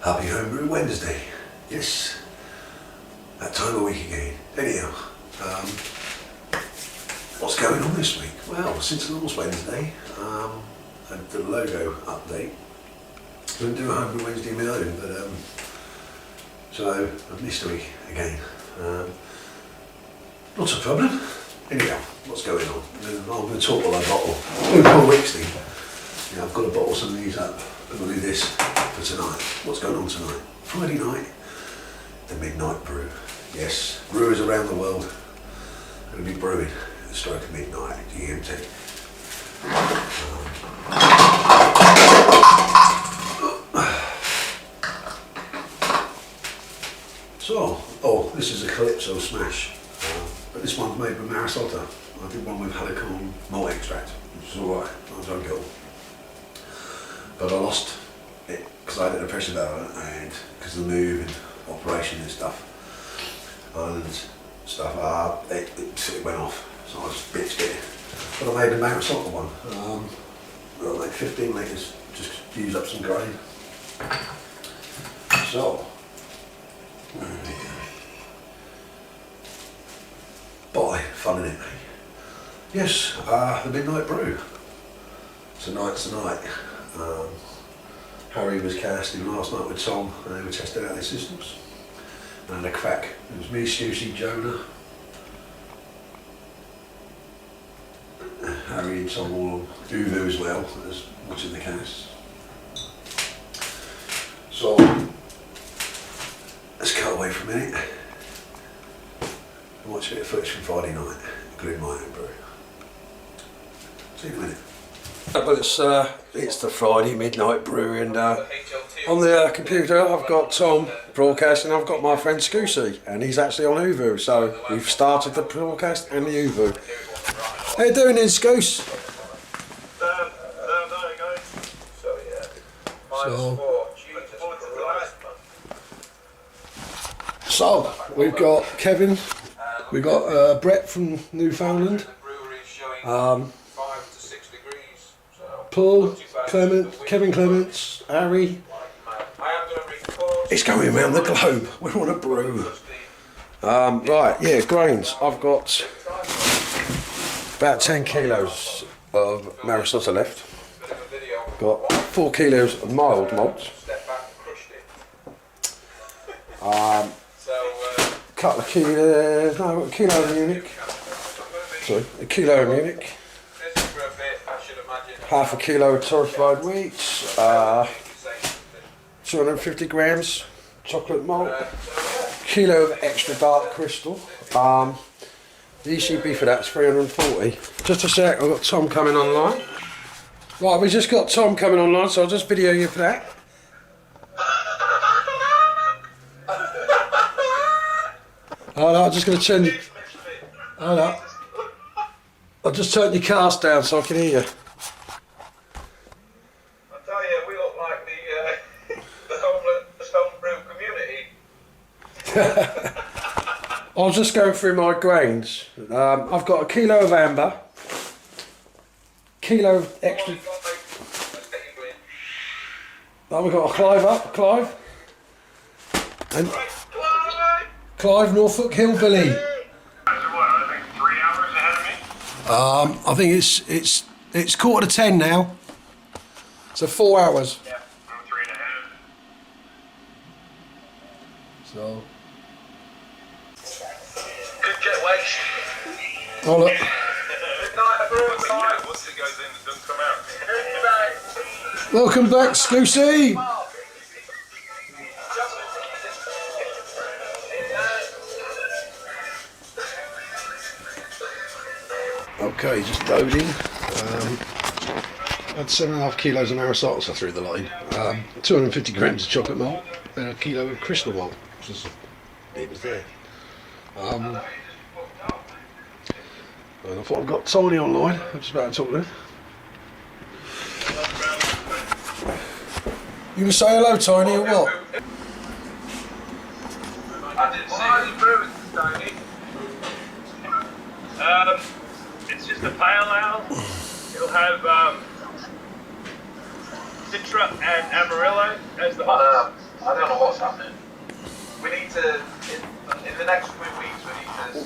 Happy Homebrew Wednesday. Yes, that time of week again. Anyhow, what's going on this week? Well, since it was Wednesday, and the logo update, I didn't do a Homebrew Wednesday of my own, but so I've missed a week again. Not a problem. Anyhow, what's going on? I'm going to talk while I bottle. Paul Wixley. Yeah, I've got to bottle some of these up. I'm going to do this for tonight. What's going on tonight? Friday night, the midnight brew. Yes, brewers around the world are going to be brewing at the stroke of midnight, GMT. So, this is a Calypso Smash, but this one's made with Marisota. I did one with Helicon malt extract, which is alright, not as I go. But I lost it because I had a pressure valve and because of the move and operation and stuff. It went off, so I just bitched it. But I made a Marisota one. Like 15 litres, just use up some grain. So, there we go. Boy, fun in it. Yes, the midnight brew. Tonight's the night. Harry was casting last night with Tom and they were testing out their systems. And a crack. It was me, Susie, Jonah, Harry and Tom all on Uvu as well, as watching the cast. So let's cut away for a minute and watch a bit of footage from Friday night, including my own brew. See you in a minute. But it's the Friday midnight brew, and on the computer I've got Tom broadcasting. I've got my friend Scoosy, and he's actually on Uvu. So we've started the broadcast and the Uvu. How you doing, then, Scoos? So we've got Kevin, we've got Brett from Newfoundland. Paul, Kevin Clements, Harry. It's going around the globe. We're on a brew. Right, yeah, grains. I've got about 10 kilos of Marisota left. Got 4 kilos of mild malt. Couple of kilos, no, a kilo of Munich. Sorry, a kilo of Munich. Half a kilo of torrefied wheat, 250 grams chocolate malt, kilo of extra dark crystal. The ECB for that's 340. Just a sec, I've got Tom coming online. Right, we just got Tom coming online, so I'll just video you for that. Hold on, I'm just going to turn you. Hold on. I'll just turn your cast down so I can hear you. I was just going through my grains. I've got a kilo of amber, kilo of extra. Oh, we've got a Clive, and Clive Norfolk Hillbilly. I think it's 9:45 now. So 4 hours. Yeah, I'm 3 ahead. So. Good getaway. Oh look. Once it goes in, it doesn't come out. Welcome back, Scoosy. Okay, just loading. Had 7.5 kilos of Marisota through the line. 250 grams of chocolate malt, and a kilo of crystal malt, which is it was there. And I thought I've got Tony online. I'm just about to talk to him. You can say hello, Tony, or what? I didn't see any brewers, Tony. It's just a pale ale. It'll have Citra and Amarillo as the hops. I don't know what's happening. We need to, in the next few weeks, we need to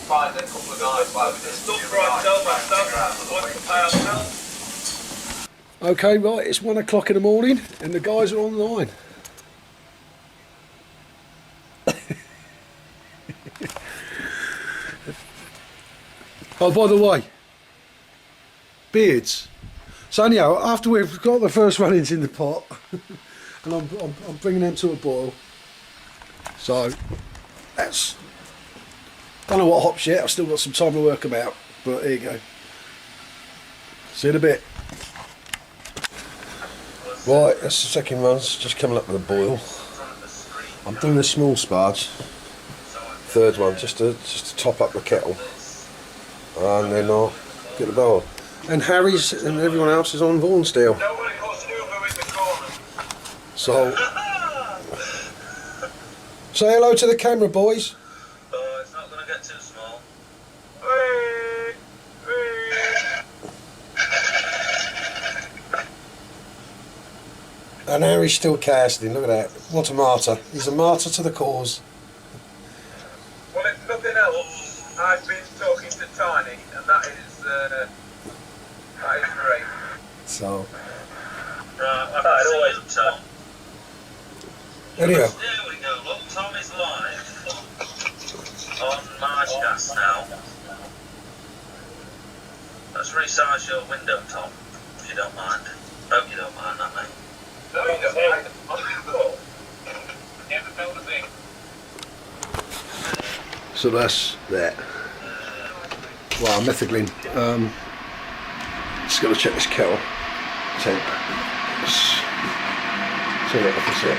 find a couple of guys like this. Okay, right, it's 1 o'clock in the morning and the guys are online. Oh, by the way, beards. So anyhow, after we've got the first runnings in the pot, and I'm bringing them to a boil. So that's, don't know what hops yet. I've still got some time to work them out. But here you go. See you in a bit. Right, that's the second one's just coming up with a boil. I'm doing a small sparge. Third one, just to top up the kettle. And then I'll get the bowl. And Harry's and everyone else is on Vaughan still. So, say hello to the camera, boys. Oh, it's not going to get too small. And Harry's still casting, look at that. What a martyr. He's a martyr to the cause. Well, if nothing else, I've been talking to Tiny, and that is great. So, Right, I'd always Tom. anyhow. There we go, look, Tom is live on Marchcast now. Let's resize your window, Tom, if you don't mind. Hope you don't mind that, mate. No, you don't mind. Never felt a thing. So that's that. Wow, methylene. Just got to check this kettle temp. See what I can see.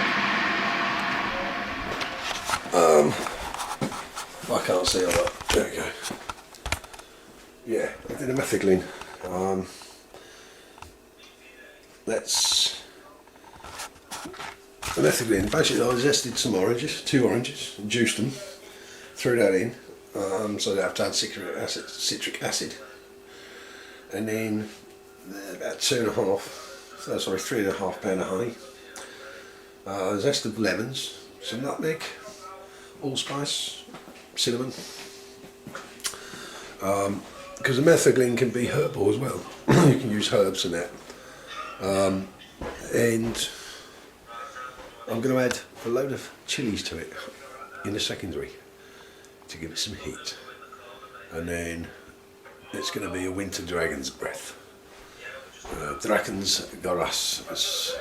I can't see all that. There we go. Yeah, I did a methylene. That's the methylene. Basically, I zested some oranges, 2 oranges, and juiced them. Threw that in, so they have to add citric acid. And then about 3.5 pound of honey, zest of lemons, some nutmeg, allspice, cinnamon, because the methylene can be herbal as well. You can use herbs in that, and I'm going to add a load of chilies to it in the secondary to give it some heat, and then it's going to be a winter dragon's breath. Dragon's Garas is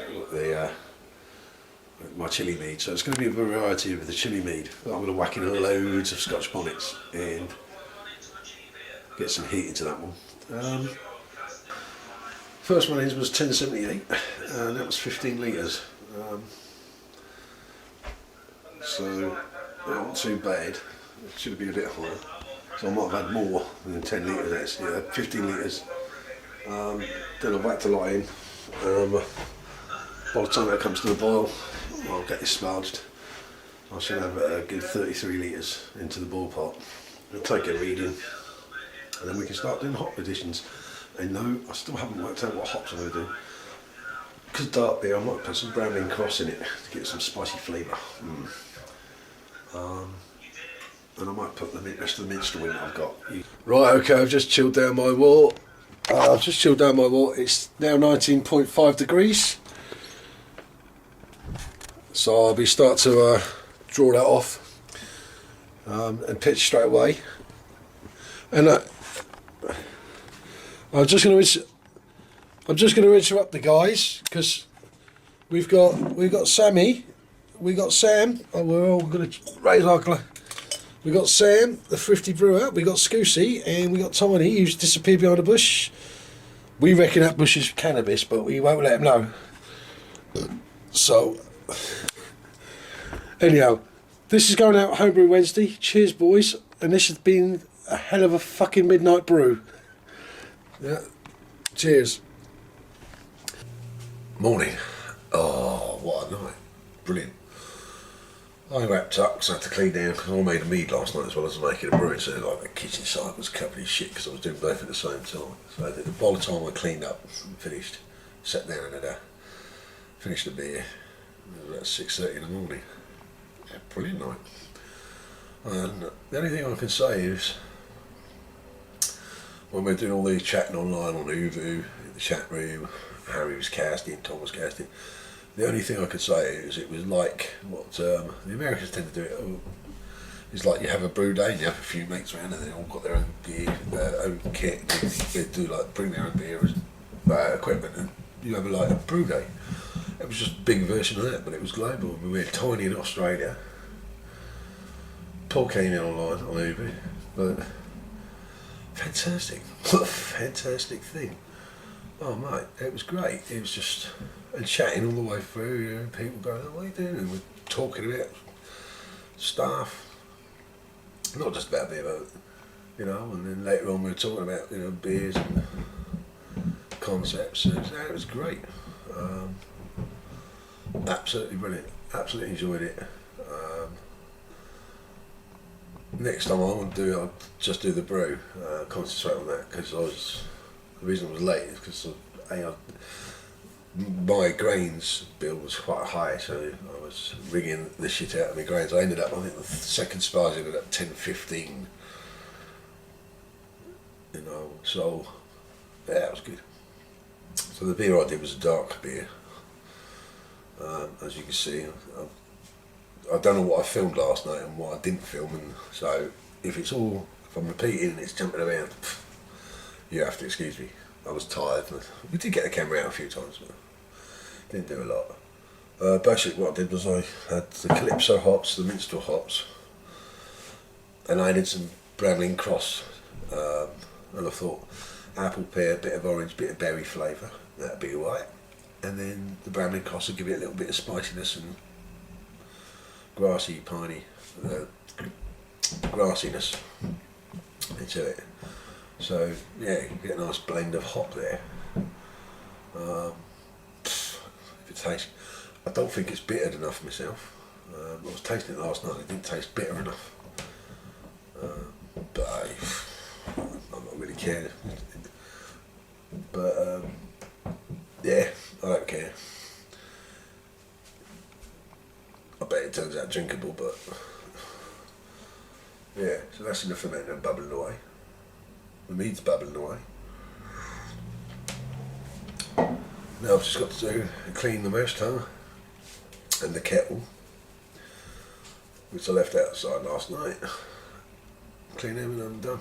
my chili mead, so it's going to be a variety of the chili mead. I'm going to whack in loads of Scotch bonnets and get some heat into that one. First one was 1078, and that was 15 litres. So not too bad. It should be a bit higher. So I might have had more than 10 litres actually, 15 litres. Then I've whacked the lot in. By the time it comes to the boil, I'll get this sparged. I should have a good 33 litres into the boil pot. I'll take a reading, and then we can start doing hop additions. And no, I still haven't worked out what hops I'm going to do. Because dark beer, I might put some Brown Cross in it to get some spicy flavour. And I might put the rest of the minstrel in that I've got. Right, okay, I've just chilled down my wort. It's now 19.5 degrees. So I'll be start to draw that off and pitch straight away. And I'm just going to interrupt the guys because we've got Sammy, we got Sam. Oh, we're all going to raise our glass. We got Sam, the thrifty brewer. We got Scoosy, and we got Tiny, who's disappeared behind a bush. We reckon that bush is cannabis, but we won't let him know. So, anyhow, this is going out Homebrew Wednesday. Cheers, boys. And this has been a hell of a fucking midnight brew. Yeah. Cheers. Morning. Oh, what a night. Brilliant. I wrapped up because I had to clean down because I made a mead last night as well as making a brewing, so like the kitchen side was covered in shit because I was doing both at the same time. So by the time I cleaned up and finished, sat down and finished the beer, It was about 6:30 in the morning. Yeah, brilliant night. And the only thing I can say is, when we're doing all these chatting online on Uvu, the chat room, Harry was casting, Tom was casting, the only thing I could say is it was like what the Americans tend to do it. It's like you have a brew day and you have a few mates around and they all got their own gear, own kit. They do like bring their own beer equipment, and you have like a brew day. It was just a big version of that, but it was global. We were tiny in Australia. Paul came in online on Uber, but fantastic. What a fantastic thing. Oh mate, it was great. It was just, and chatting all the way through, you know, people going, oh, what are you doing? And we're talking about stuff. Not just about beer, but, you know, and then later on we were talking about, you know, beers and concepts. And it was great. Absolutely brilliant. Absolutely enjoyed it. Next time I'll just do the brew, concentrate on that, because the reason I was late is because my grains bill was quite high, so I was rigging the shit out of my grains. I ended up, I think the second sparging ended up 10.15, you know, so yeah, it was good. So the beer I did was a dark beer. As you can see, I don't know what I filmed last night and what I didn't film, and so if I'm repeating and it's jumping around, you have to excuse me. I was tired. We did get the camera out a few times, but didn't do a lot. Basically what I did was I had the Calypso hops, the Minstrel hops, and I added some Bramling Cross, and I thought apple, pear, bit of orange, bit of berry flavour, that'd be alright. And then the Bramling Cross would give it a little bit of spiciness and grassy, piney, grassiness into it. So yeah, you get a nice blend of hop there. If it tastes, I don't think it's bittered enough myself. I was tasting it last night, it didn't taste bitter enough. But I'm not really caring. But yeah, I don't care. I bet it turns out drinkable, but yeah, so that's enough fermenting bubbling away. The mead's bubbling away. Now I've just got to clean the mash tun and the kettle, which I left outside last night. Clean them and I'm done.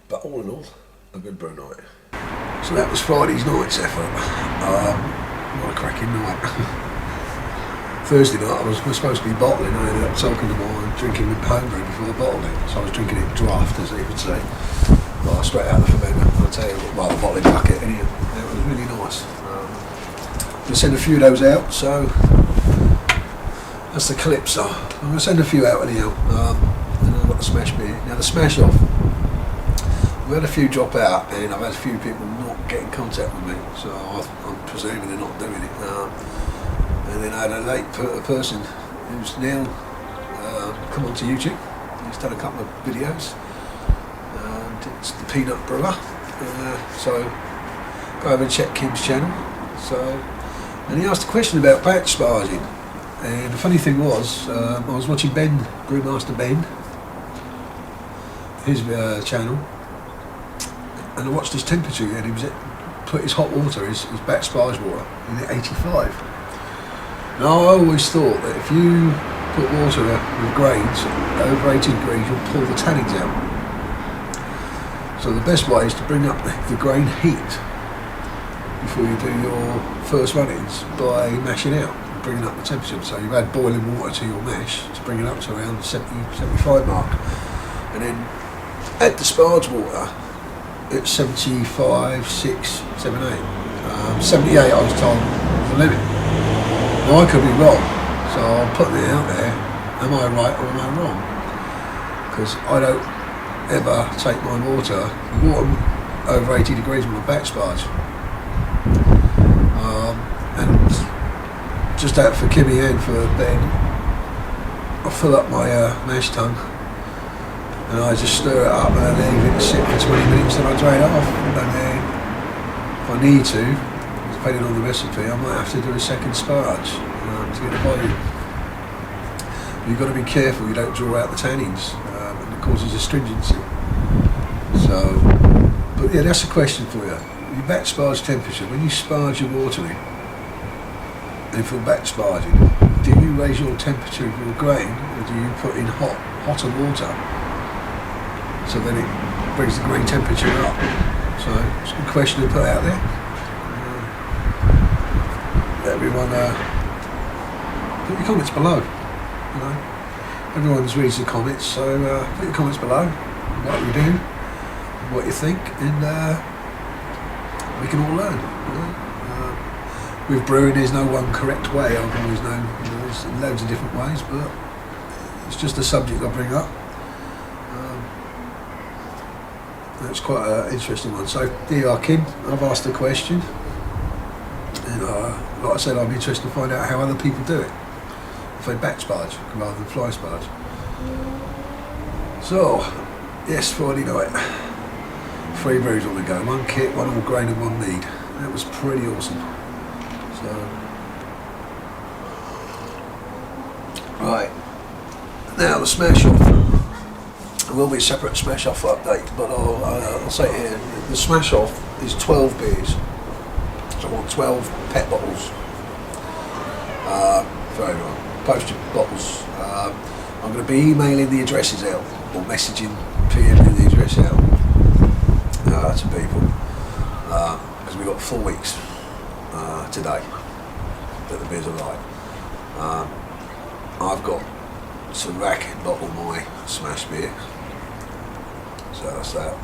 But all in all, a good brew night. So that was Friday's night's effort. What a cracking night. Thursday night I was supposed to be bottling. I ended up talking to mine, drinking the homebrew before the bottling. So I was drinking it draft, as they would say. Well, straight out of the fermenter. I'll tell you what, the bottling bucket anyway. It was really nice. I'm going to send a few of those out, so that's the Calypso. I'm going to send a few out anyhow. And I've got the smash beer. Now the smash off, we had a few drop out, and I've had a few people not get in contact with me, so I'm presuming they're not doing it. And then I had a late person who's now come onto YouTube. He's done a couple of videos. It's the Peanut Brewer. So go over and check Kim's channel. And he asked a question about batch sparging. And the funny thing was, I was watching Ben, Brewmaster Ben, his channel, and I watched his temperature, and he was put his hot water, his batch sparge water, in at 85. Now I always thought that if you put water with grains over 80 degrees, you'll pull the tannins out. So the best way is to bring up the grain heat before you do your first run-ins by mashing out, bringing up the temperature. So you've had boiling water to your mash to bring it up to around 70, 75 mark, and then add the sparge water at 75, 6, 7, 8. 78 I was told was the limit. Now I could be wrong, so I'm putting it out there. Am I right or am I wrong? Because I don't ever take my water over 80 degrees with a batch sparge. And just out for Kimmy and for Ben, I fill up my mash tun and I just stir it up and I leave it sit for 20 minutes and I drain it off. And then if I need to, depending on the recipe, I might have to do a second sparge to get the volume. You've got to be careful you don't draw out the tannins, and it causes astringency. So, but yeah, that's a question for you. Your batch sparge temperature, when you sparge your watering, and for batch sparging, do you raise your temperature of your grain, or do you put in hotter water, so then it brings the grain temperature up? So it's a good question to put out there. Everyone, put your comments below. You know, everyone reads the comments, so put your comments below. What you do, what you think, and we can all learn. You know? With brewing, there's no one correct way. I've always known there's loads of different ways, but it's just a subject I bring up. It's quite an interesting one. So, there you are, Kim. I've asked a question, and like I said, I'm interested to find out how other people do it. If they batch sparge rather than fly sparge. So, yes, Friday night. 3 brews on the go. 1 kit, 1 all grain, and 1 mead. That was pretty awesome. So, right, now the smash off. There will be a separate smash off update, but I'll say it here. The smash off is 12 beers. So I want 12 pet bottles for everyone. Posted bottles. I'm going to be emailing the addresses out, or messaging, PMing the address out to people, because we've got 4 weeks today that the beers are live. I've got to rack and bottle my smash beer, so that's that.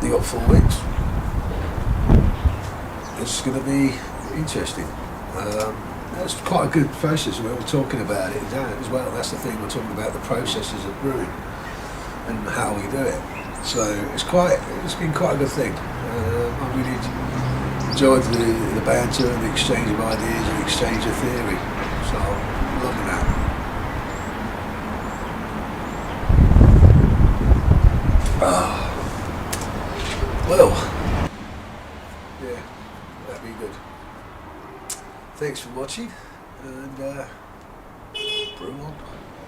You got 4 weeks. It's going to be interesting. That's quite a good process. We're talking about it as well. That's the thing, we're talking about the processes of brewing and how we do it. So it's been quite a good thing. I really enjoyed the banter and the exchange of ideas and exchange of theory. So I'm loving that. Well, yeah, that'd be good. Thanks for watching, and brew on.